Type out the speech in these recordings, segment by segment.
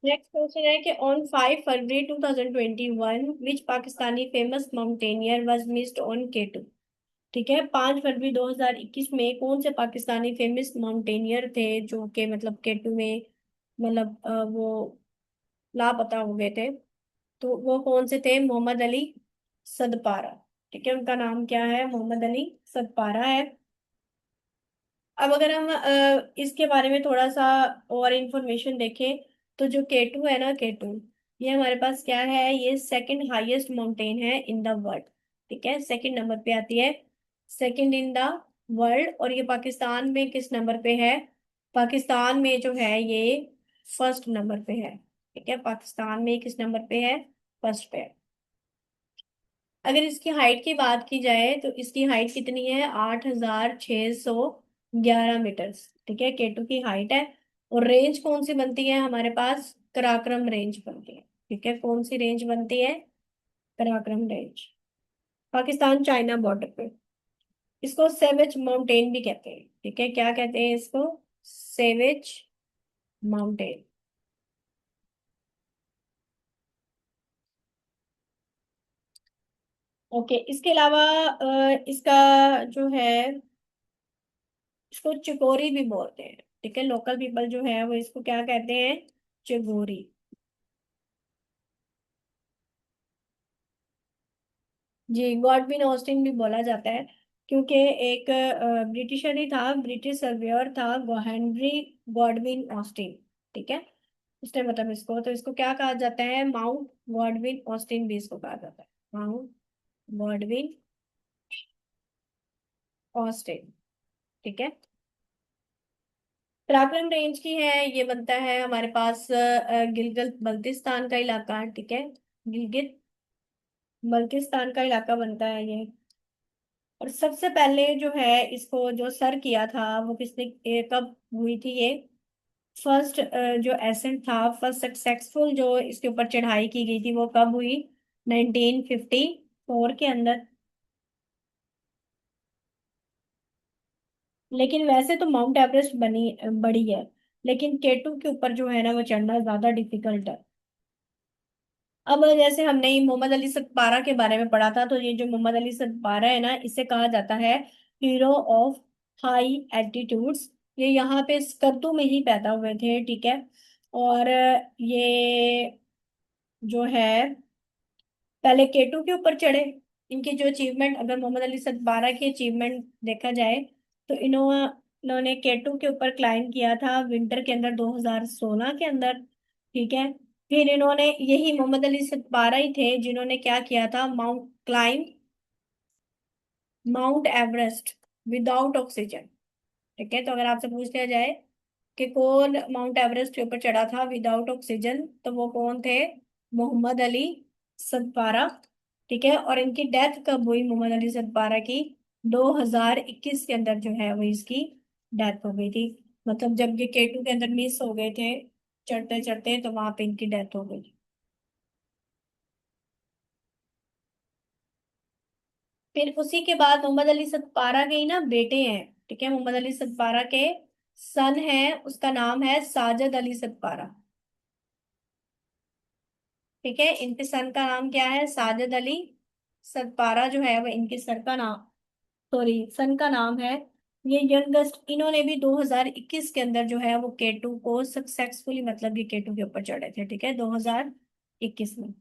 Next question है कि on 5 February 2021 which Pakistani famous mountaineer was missed on K two. ठीक है, 5 फरवरी 2021 में कौन से पाकिस्तानी फेमस माउंटेनियर थे जो कि मतलब केटू में मतलब वो लापता हो गए थे। तो वो कौन से थे? मोहम्मद अली सदपारा। ठीक है, उनका नाम क्या है? मोहम्मद अली सदपारा है। अब अगर हम इसके बारे में थोड़ा सा और इंफॉर्मेशन देखें तो जो केटू है ना, केटू ये हमारे पास क्या है? ये सेकंड हाईएस्ट माउंटेन है इन द वर्ल्ड। ठीक है, सेकंड नंबर पे आती है, सेकंड इन द वर्ल्ड। और ये पाकिस्तान में किस नंबर पे है? पाकिस्तान में जो है ये फर्स्ट नंबर पे है। ठीक है, पाकिस्तान में किस नंबर पे है? फर्स्ट पे है। अगर इसकी हाइट की बात की जाए तो इसकी हाइट कितनी है? 8,611 मीटर। ठीक है, केटू की हाइट है। और रेंज कौन सी बनती है हमारे पास? कराक्रम रेंज बनती है। ठीक है, कौन सी रेंज बनती है? Karakoram range. Pakistan China border पे। इसको सेविज माउंटेन भी कहते हैं। ठीक है, क्या कहते हैं इसको? Savage mountain. ओके, इसके अलावा इसका जो है, इसको चिकोरी भी बोलते हैं। ठीक है, लोकल पीपल जो है वो इसको क्या कहते हैं? चिगोरी। जी, गॉडविन ऑस्टिन भी बोला जाता है क्योंकि एक ब्रिटिशर ही था, ब्रिटिश सर्वेयर था हेनरी गॉडविन ऑस्टिन। ठीक है, उसने मतलब इसको, तो इसको क्या कहा जाता है? माउंट गॉडविन ऑस्टिन भी इसको कहा जाता है, माउंट गॉडविन ऑस्टिन। ठीक है, पराक्रम रेंज की है, ये बनता है हमारे पास गिलगित बल्तिस्तान का इलाका। ठीक है, गिलगित बल्तिस्तान का इलाका बनता है ये। और सबसे पहले जो है इसको जो सर किया था वो किसने, कब हुई थी ये? फर्स्ट जो एसेंट था, फर्स्ट सक्सेसफुल जो इसके ऊपर चढ़ाई की गई थी वो कब हुई? 1954 के अंदर। लेकिन वैसे तो माउंट एवरेस्ट बड़ी है, लेकिन केटू के ऊपर जो है ना वो चढ़ना ज्यादा डिफिकल्ट है। अब जैसे हमने ये मोहम्मद अली सतपारा के बारे में पढ़ा था, तो ये जो मोहम्मद अली सतपारा है ना, इसे कहा जाता है हीरो ऑफ हाई एल्टीट्यूड्स। ये यहाँ पे स्कर्दू में ही पैदा हुए थे। ठीक है, और ये जो है पहले केटू के ऊपर चढ़े। इनकी जो अचीवमेंट, अगर मोहम्मद अली सतपारा की अचीवमेंट देखा जाए तो इन्होंने केटू के ऊपर क्लाइम किया था विंटर के अंदर 2016 के अंदर। ठीक है, फिर इन्होंने, यही मोहम्मद अली सतपारा ही थे जिन्होंने क्या किया था? Mount Everest without oxygen. ठीक है, तो अगर आपसे पूछ लिया जाए कि कौन माउंट एवरेस्ट के ऊपर चढ़ा था विदाउट ऑक्सीजन, तो वो कौन थे? मोहम्मद अली सतपारा। ठीक है, और इनकी डेथ कब हुई मोहम्मद अली सतपारा की? 2021 के अंदर जो है वो इसकी डेथ हो गई थी। मतलब जब ये केटू के अंदर मिस हो गए थे चढ़ते चढ़ते, तो वहां पे इनकी डेथ हो गई। फिर उसी के बाद मोहम्मद अली सतपारा के ही ना बेटे हैं। ठीक है, मोहम्मद अली सतपारा के सन है, उसका नाम है साजिद अली सतपारा। ठीक है, इनके सन का नाम क्या है? साजिद अली सतपारा जो है वो इनके सर का नाम, सॉरी सन का नाम है। ये यंगेस्ट, इन्होंने भी 2021 के अंदर जो है वो केटू को सक्सेसफुली, मतलब ये केटू के ऊपर चढ़े थे। ठीक है, 2021 में।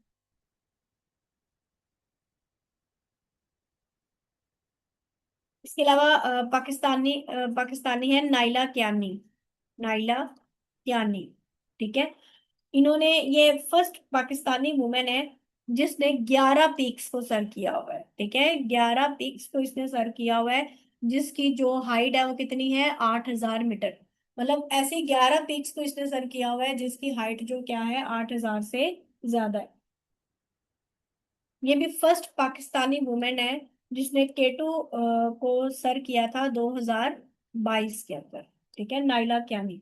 इसके अलावा पाकिस्तानी है नाइला कियानी। नाइला कियानी। ठीक है, इन्होंने, ये फर्स्ट पाकिस्तानी वुमेन है जिसने 11 पीक्स को सर किया हुआ है। ठीक है, 11 पीक्स को इसने सर किया हुआ है, जिसकी जो हाइट है वो कितनी है? 8,000 मीटर। मतलब ऐसे 11 पीक्स को इसने सर किया हुआ है जिसकी हाइट जो क्या है? 8,000 से ज्यादा है। ये भी फर्स्ट पाकिस्तानी वुमेन है जिसने केटू को सर किया था 2022 के अंदर। ठीक है, नाइला कियानी।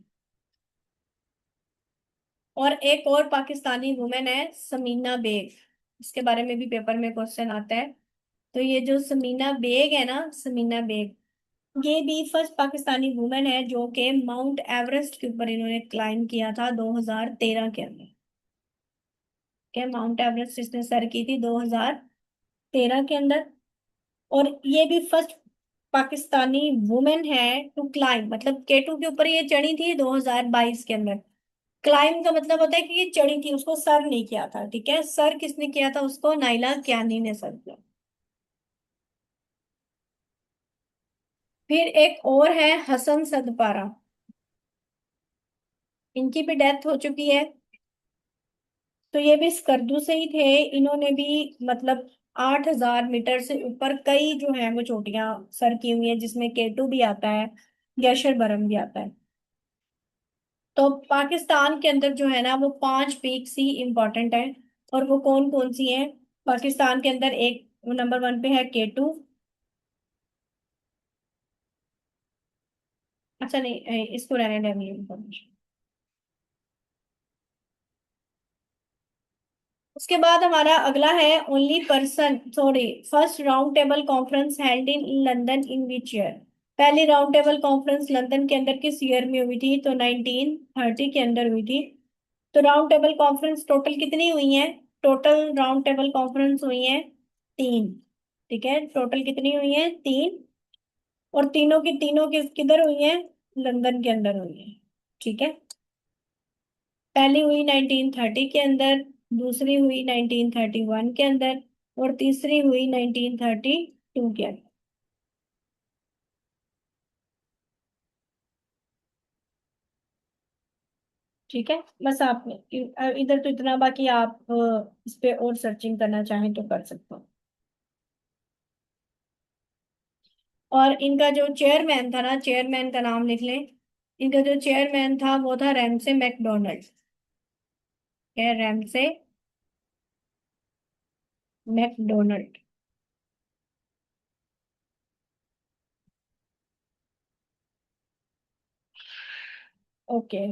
और एक और पाकिस्तानी वुमेन है समीना बेग। इसके बारे में भी पेपर में क्वेश्चन आता है। तो ये जो समीना बेग है ना, समीना बेग, ये भी फर्स्ट पाकिस्तानी वुमेन है जो कि माउंट एवरेस्ट के ऊपर इन्होंने क्लाइम किया था 2013 के अंदर। क्या माउंट एवरेस्ट इसने सर की थी 2013 के अंदर। और ये भी फर्स्ट पाकिस्तानी वुमेन है टू क्लाइम, मतलब केटू के ऊपर ये चढ़ी थी 2022 के अंदर। क्लाइम का मतलब होता है कि ये चढ़ी थी, उसको सर नहीं किया था। ठीक है, सर किसने किया था उसको? नाइला कियानी ने सर किया। फिर एक और है हसन सदपारा, इनकी भी डेथ हो चुकी है। तो ये भी स्कर्दू से ही थे। इन्होंने भी मतलब 8,000 मीटर से ऊपर कई जो है वो चोटियां सर की हुई है, जिसमें केटू भी आता है, ग्लेशियर बरम भी आता है। तो पाकिस्तान के अंदर जो है ना वो 5 पीक्स ही इंपॉर्टेंट है। और वो कौन कौन सी हैं? पाकिस्तान के अंदर एक नंबर 1 पे है केटू। अच्छा नहीं, इसको रहने दें अगली इंफॉर्मेशन। उसके बाद हमारा अगला है only person sorry first round table conference held in London in which year. पहली राउंड टेबल कॉन्फ्रेंस लंदन के अंदर किस ईयर में हुई थी? तो 1930 के अंदर हुई थी। तो राउंड टेबल कॉन्फ्रेंस टोटल कितनी हुई है? टोटल राउंड टेबल कॉन्फ्रेंस हुई है 3। ठीक है, टोटल कितनी हुई है? 3। और तीनों की तीनों किधर हुई है? लंदन के अंदर हुई है। ठीक है, पहली हुई 1930 के अंदर, दूसरी हुई 1931 के अंदर, और तीसरी हुई 1932 के अंदर। ठीक है, बस आप इधर तो इतना, बाकी आप इस पे और सर्चिंग करना चाहें तो कर सकते हो। और इनका जो चेयरमैन था ना, चेयरमैन का नाम लिख लें। इनका जो चेयरमैन था वो था रैमसे मैकडोनल्ड। क्या? Ramsay McDonald. ओके।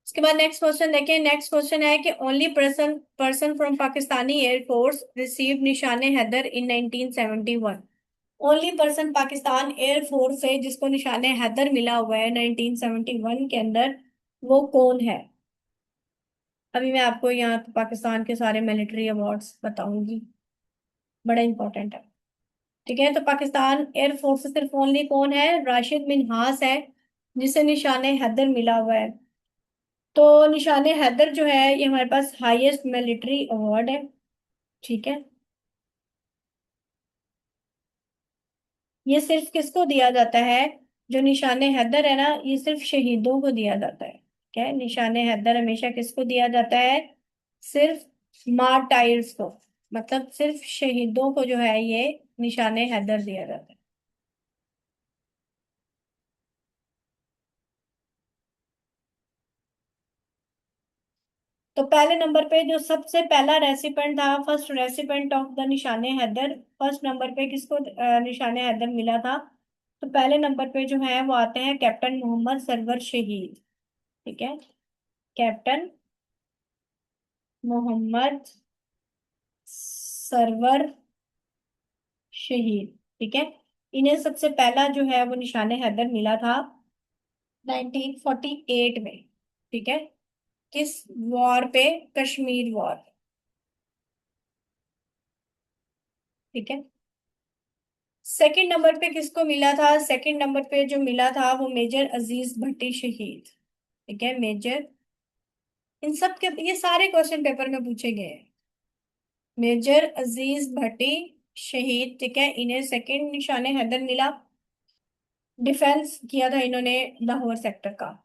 उसके बाद नेक्स्ट क्वेश्चन देखिए। नेक्स्ट क्वेश्चन है कि only person person from Pakistani air force receive निशाने हैदर इन 1971। ओनली पर्सन पाकिस्तान एयरफोर्स से जिसको निशाने हैदर मिला हुआ है 1971 के अंदर, वो कौन है? अभी मैं आपको यहाँ पे पाकिस्तान के सारे मिलिट्री अवार्ड्स बताऊंगी, बड़ा इंपॉर्टेंट है। ठीक है, तो पाकिस्तान एयरफोर्स से सिर्फ ओनली कौन है? राशिद मिन्हास है, जिसे निशाने हैदर मिला हुआ है। तो निशाने हैदर जो है ये हमारे पास हाईएस्ट मिलिट्री अवार्ड है। ठीक है, ये सिर्फ किसको दिया जाता है? जो निशाने हैदर है ना, ये सिर्फ शहीदों को दिया जाता है। क्या है? निशाने हैदर हमेशा किसको दिया जाता है? सिर्फ मार्टायर्स को, मतलब सिर्फ शहीदों को जो है ये निशाने हैदर दिया जाता है। तो पहले नंबर पे जो सबसे पहला रेसिपेंट था, फर्स्ट रेसिपेंट ऑफ द निशाने हैदर, फर्स्ट नंबर पे किसको निशाने हैदर मिला था? तो पहले नंबर पे जो है वो आते हैं कैप्टन मोहम्मद सरवर शहीद। ठीक है, कैप्टन मोहम्मद सरवर शहीद। ठीक है, इन्हें सबसे पहला जो है वो निशाने हैदर मिला था 1948 में। ठीक है, किस वॉर पे? कश्मीर वॉर। ठीक है, सेकंड नंबर पे किसको मिला था? सेकंड नंबर पे जो मिला था वो मेजर अजीज भट्टी शहीद। ठीक है, मेजर, इन सब के ये सारे क्वेश्चन पेपर में पूछे गए हैं। मेजर अजीज भट्टी शहीद। ठीक है, इन्हें सेकंड निशाने हैदर मिला। डिफेंस किया था इन्होंने लाहौर सेक्टर का।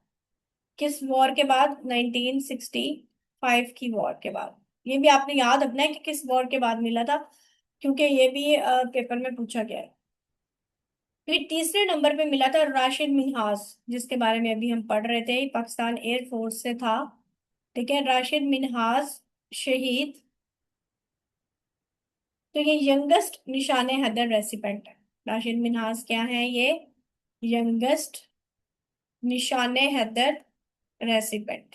किस वॉर के बाद? 1965 की वॉर के बाद। ये भी आपने याद रखना है कि किस वॉर के बाद मिला था, क्योंकि ये भी पेपर में पूछा गया है। फिर तीसरे नंबर पे मिला था राशिद मिन्हास, जिसके बारे में अभी हम पढ़ रहे थे, पाकिस्तान एयरफोर्स से था। ठीक है, राशिद मिन्हास शहीद। तो ये यंगेस्ट निशाने हैदर रेसिपेंट है। राशिद मिन्हास क्या है? ये यंगेस्ट निशाने हैदर रेसिपेंट,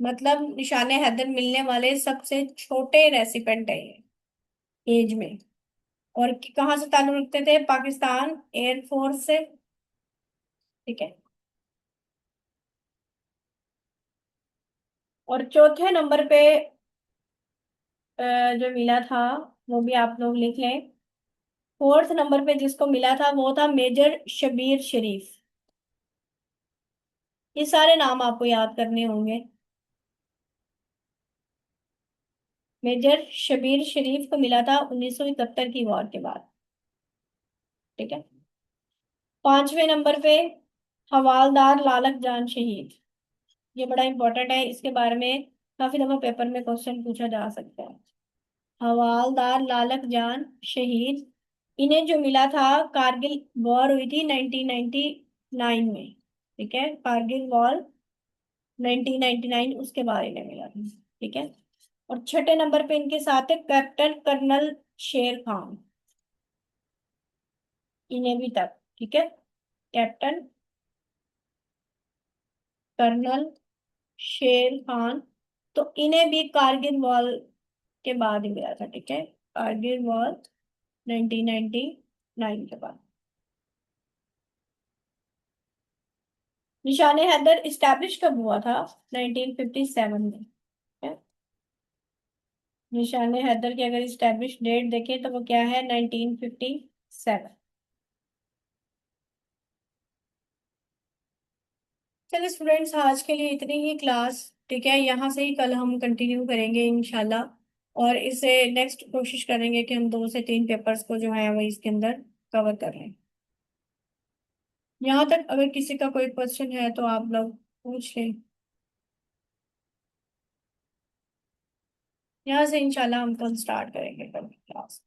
मतलब निशाने हैदर मिलने वाले सबसे छोटे रेसिपेंट है ये एज में। और कहाँ से ताल्लुक रखते थे? पाकिस्तान एयरफोर्स से। ठीक है। और चौथे नंबर पे जो मिला था वो भी आप लोग लिख लें। फोर्थ नंबर पे जिसको मिला था वो था मेजर शबीर शरीफ। ये सारे नाम आपको याद करने होंगे। मेजर शबीर शरीफ को मिला था 1971 की वॉर के बाद। ठीक है। पांचवें नंबर पे हवालदार लालक जान शहीद। ये बड़ा इंपॉर्टेंट है, इसके बारे में काफी दफा पेपर में क्वेश्चन पूछा जा सकता है। हवालदार लालक जान शहीद, इन्हें जो मिला था, कारगिल वॉर हुई थी 1999 में। ठीक है, कारगिल वॉर 1999, उसके बारे में मिला था। ठीक है। और छठे नंबर पे इनके साथ है कैप्टन कर्नल शेर खान, इन्हें भी तक। ठीक है, कैप्टन कर्नल शेर खान, तो इन्हें भी कारगिल वॉर के बाद ही मिला था। ठीक है, कारगिल वॉर 1999 के बाद। निशान हैदर इस्टेब्लिश कब हुआ था? 1957 में। है? निशान हैदर की अगर इस्टेब्लिश डेट देखें तो वो क्या है? 1957। चलिए स्टूडेंट्स, आज के लिए इतनी ही क्लास। ठीक है, यहाँ से ही कल हम कंटिन्यू करेंगे इंशाल्लाह। और इसे नेक्स्ट कोशिश करेंगे कि हम 2 से 3 पेपर्स को जो है वो इसके अंदर कवर कर लें। यहाँ तक अगर किसी का कोई क्वेश्चन है तो आप लोग पूछ लें। यहाँ से इंशाल्लाह हम कल स्टार्ट करेंगे कल क्लास।